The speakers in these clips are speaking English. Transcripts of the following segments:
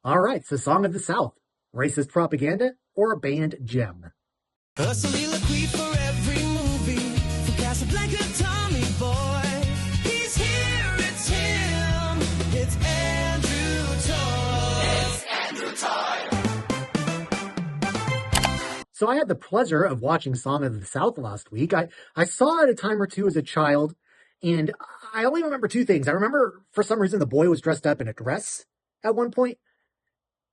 All right, so Song of the South, racist propaganda or a banned gem? A soliloquy for every movie, for Casablanca, Tommy Boy. He's here, it's him, it's Andrew Toy. So I had the pleasure of watching Song of the South last week. I saw it a time or two as a child, and I only remember two things. I remember, for some reason, the boy was dressed up in a dress at one point.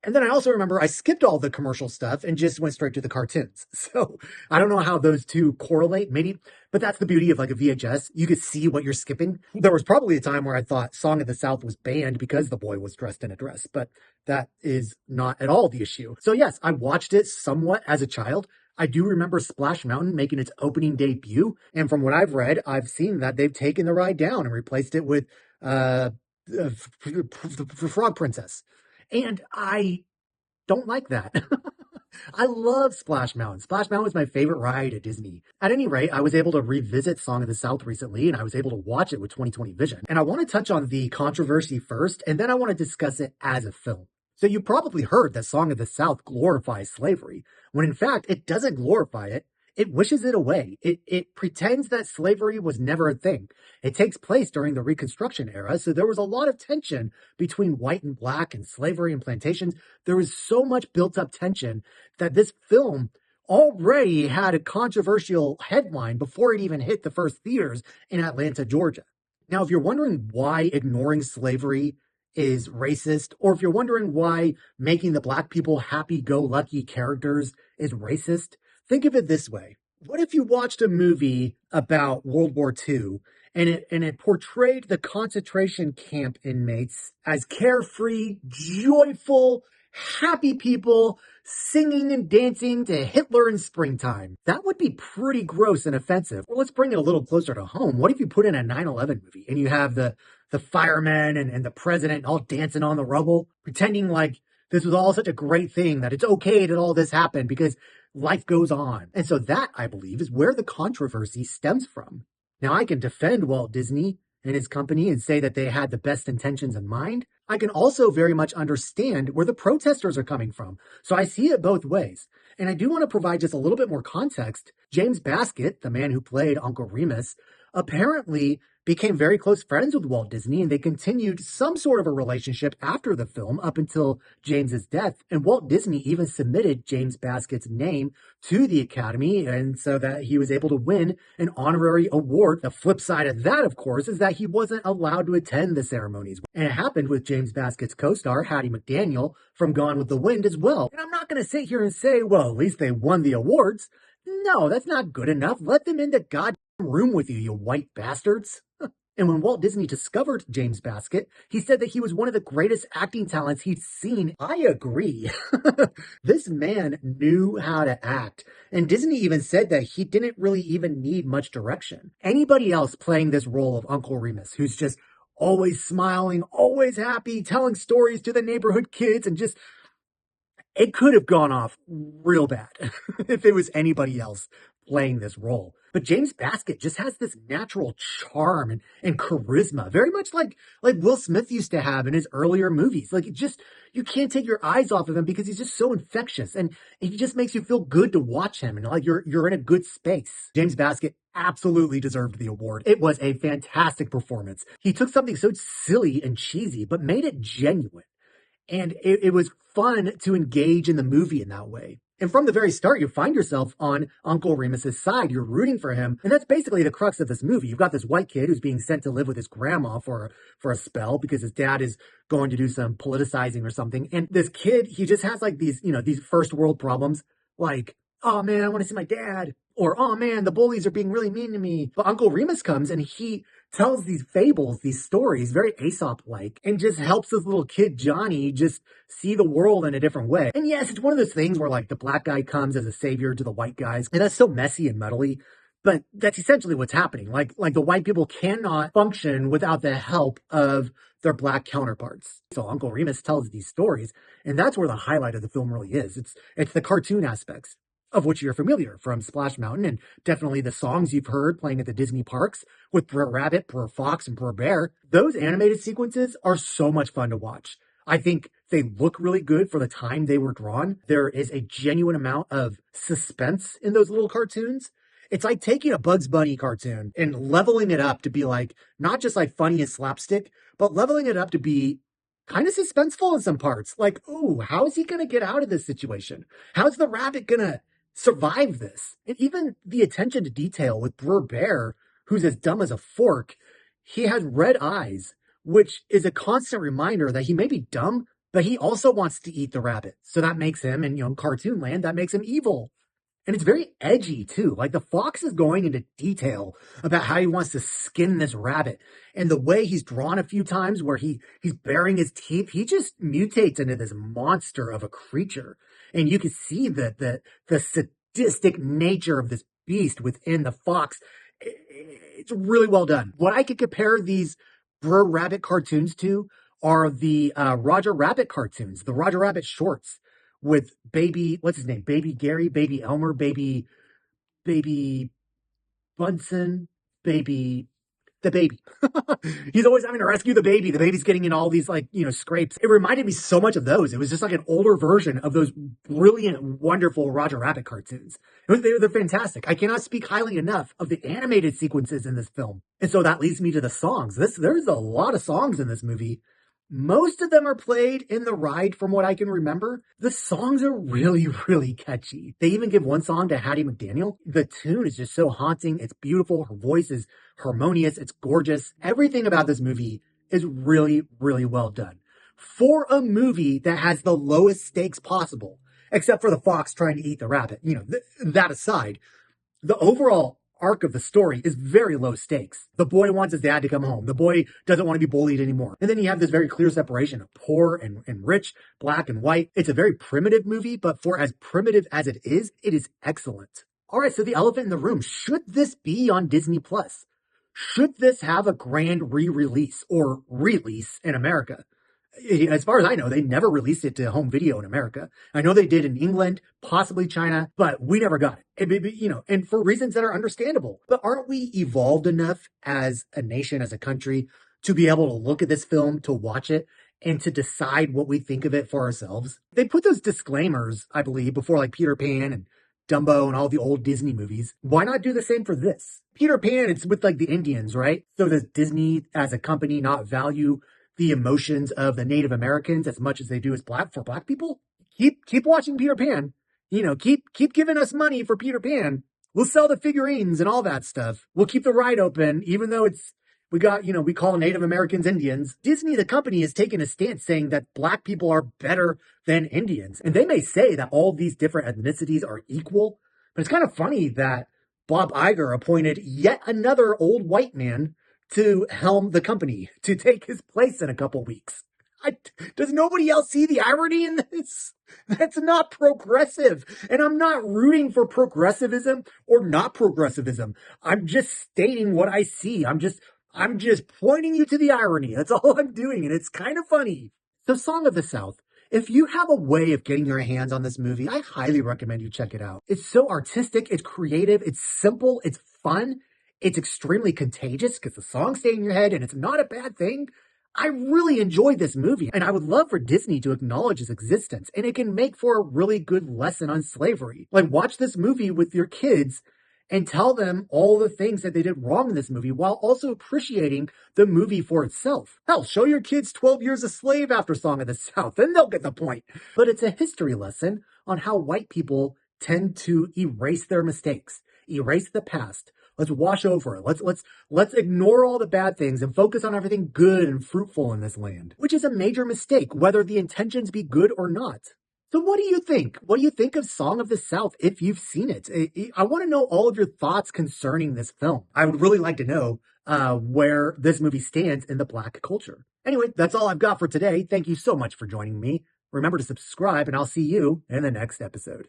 And then I also remember I skipped all the commercial stuff and just went straight to the cartoons. So I don't know how those two correlate, maybe, but that's the beauty of like a VHS. You could see what you're skipping. There was probably a time where I thought Song of the South was banned because the boy was dressed in a dress, but that is not at all the issue. So yes, I watched it somewhat as a child. I do remember Splash Mountain making its opening debut. And from what I've read, I've seen that they've taken the ride down and replaced it with the Frog Princess. And I don't like that. I love Splash Mountain. Splash Mountain was my favorite ride at Disney. At any rate, I was able to revisit Song of the South recently, and I was able to watch it with 20/20 vision. And I want to touch on the controversy first, and then I want to discuss it as a film. So you probably heard that Song of the South glorifies slavery, when in fact it doesn't glorify it. It wishes it away. It pretends that slavery was never a thing. It takes place during the Reconstruction era, so there was a lot of tension between white and black and slavery and plantations. There was so much built-up tension that this film already had a controversial headline before it even hit the first theaters in Atlanta, Georgia. Now, if you're wondering why ignoring slavery is racist, or if you're wondering why making the black people happy-go-lucky characters is racist, think of it this way. What if you watched a movie about World War II and it portrayed the concentration camp inmates as carefree, joyful, happy people singing and dancing to Hitler in springtime? That would be pretty gross and offensive. Well, let's bring it a little closer to home. What if you put in a 9/11 movie and you have the firemen and the president all dancing on the rubble, pretending like this was all such a great thing, that it's okay that all this happened because life goes on. And so that, I believe, is where the controversy stems from. Now, I can defend Walt Disney and his company and say that they had the best intentions in mind. I can also very much understand where the protesters are coming from. So I see it both ways. And I do want to provide just a little bit more context. James Baskett, the man who played Uncle Remus, apparently became very close friends with Walt Disney, and they continued some sort of a relationship after the film up until James's death. And Walt Disney even submitted James Baskett's name to the Academy, and so that he was able to win an honorary award. The flip side of that, of course, is that he wasn't allowed to attend the ceremonies. And it happened with James Baskett's co-star, Hattie McDaniel, from Gone with the Wind as well. And I'm not going to sit here and say, well, at least they won the awards. No, that's not good enough. Let them in the goddamn room with you, you white bastards. And when Walt Disney discovered James Baskett, he said that he was one of the greatest acting talents he'd seen. I agree. This man knew how to act. And Disney even said that he didn't really even need much direction. Anybody else playing this role of Uncle Remus, who's just always smiling, always happy, telling stories to the neighborhood kids, and just, it could have gone off real bad if it was anybody else playing this role. But James Baskett just has this natural charm and charisma, very much like Will Smith used to have in his earlier movies. Like, it just, you can't take your eyes off of him because he's just so infectious, and he just makes you feel good to watch him, and like you're in a good space. James Baskett absolutely deserved the award. It was a fantastic performance. He took something so silly and cheesy, but made it genuine. And it was fun to engage in the movie in that way. And from the very start, you find yourself on Uncle Remus's side. You're rooting for him. And that's basically the crux of this movie. You've got this white kid who's being sent to live with his grandma for a spell because his dad is going to do some politicizing or something. And this kid, he just has like these first world problems. Like, oh man, I want to see my dad. Or, oh man, the bullies are being really mean to me. But Uncle Remus comes and he tells these fables, these stories, very Aesop-like, and just helps this little kid, Johnny, just see the world in a different way. And yes, it's one of those things where like the black guy comes as a savior to the white guys, and that's so messy and muddly. But that's essentially what's happening. Like the white people cannot function without the help of their black counterparts. So Uncle Remus tells these stories, and that's where the highlight of the film really is. It's the cartoon aspects, of which you're familiar from Splash Mountain, and definitely the songs you've heard playing at the Disney parks with Br'er Rabbit, Br'er Fox, and Br'er Bear. Those animated sequences are so much fun to watch. I think they look really good for the time they were drawn. There is a genuine amount of suspense in those little cartoons. It's like taking a Bugs Bunny cartoon and leveling it up to be like, not just like funny and slapstick, but leveling it up to be kind of suspenseful in some parts. Like, ooh, how is he going to get out of this situation? How's the rabbit going to survive this? And even the attention to detail with Br'er, who's as dumb as a fork, he has red eyes, which is a constant reminder that he may be dumb, but he also wants to eat the rabbit. So that makes him, in cartoon land, that makes him evil. And it's very edgy too. Like the fox is going into detail about how he wants to skin this rabbit. And the way he's drawn a few times where he's baring his teeth, he just mutates into this monster of a creature. And you can see the sadistic nature of this beast within the fox. It's really well done. What I could compare these Br'er Rabbit cartoons to are the Roger Rabbit cartoons, the Roger Rabbit shorts with baby, what's his name? Baby Gary, baby Elmer, baby Bunsen, the baby. He's always having to rescue the baby. The baby's getting in all these scrapes. It reminded me so much of those. It was just like an older version of those brilliant, wonderful Roger Rabbit cartoons. They're fantastic. I cannot speak highly enough of the animated sequences in this film. And so that leads me to the songs. There's a lot of songs in this movie. Most of them are played in the ride from what I can remember. The songs are really, really catchy. They even give one song to Hattie McDaniel. The tune is just so haunting. It's beautiful. Her voice is harmonious. It's gorgeous. Everything about this movie is really, really well done. For a movie that has the lowest stakes possible, except for the fox trying to eat the rabbit, that aside, the overall arc of the story is very low stakes. The boy wants his dad to come home. The boy doesn't want to be bullied anymore. And then you have this very clear separation of poor and rich, black and white. It's a very primitive movie, but for as primitive as it is excellent. All right, so the elephant in the room. Should this be on Disney Plus? Should this have a grand re-release or release in America? As far as I know, they never released it to home video in America. I know they did in England, possibly China, but we never got it. And for reasons that are understandable. But aren't we evolved enough as a nation, as a country, to be able to look at this film, to watch it, and to decide what we think of it for ourselves? They put those disclaimers, I believe, before like Peter Pan and Dumbo and all the old Disney movies. Why not do the same for this? Peter Pan, it's with like the Indians, right? So does Disney as a company not value the emotions of the Native Americans as much as they do as black people? Keep watching Peter Pan. Keep giving us money for Peter Pan. We'll sell the figurines and all that stuff. We'll keep the ride open, even though we call Native Americans Indians. Disney, the company, has taken a stance saying that black people are better than Indians. And they may say that all these different ethnicities are equal, but it's kind of funny that Bob Iger appointed yet another old white man to helm the company, to take his place in a couple weeks. Does nobody else see the irony in this? That's not progressive. And I'm not rooting for progressivism or not progressivism. I'm just stating what I see. I'm just pointing you to the irony. That's all I'm doing. And it's kind of funny. So Song of the South. If you have a way of getting your hands on this movie, I highly recommend you check it out. It's so artistic. It's creative. It's simple. It's fun. It's extremely contagious because the songs stay in your head and it's not a bad thing. I really enjoyed this movie and I would love for Disney to acknowledge its existence, and it can make for a really good lesson on slavery. Like, watch this movie with your kids and tell them all the things that they did wrong in this movie while also appreciating the movie for itself. Hell, show your kids 12 Years a Slave after Song of the South and they'll get the point. But it's a history lesson on how white people tend to erase their mistakes, erase the past. Let's wash over it. Let's ignore all the bad things and focus on everything good and fruitful in this land, which is a major mistake, whether the intentions be good or not. So what do you think? What do you think of Song of the South if you've seen it? I want to know all of your thoughts concerning this film. I would really like to know where this movie stands in the black culture. Anyway, that's all I've got for today. Thank you so much for joining me. Remember to subscribe and I'll see you in the next episode.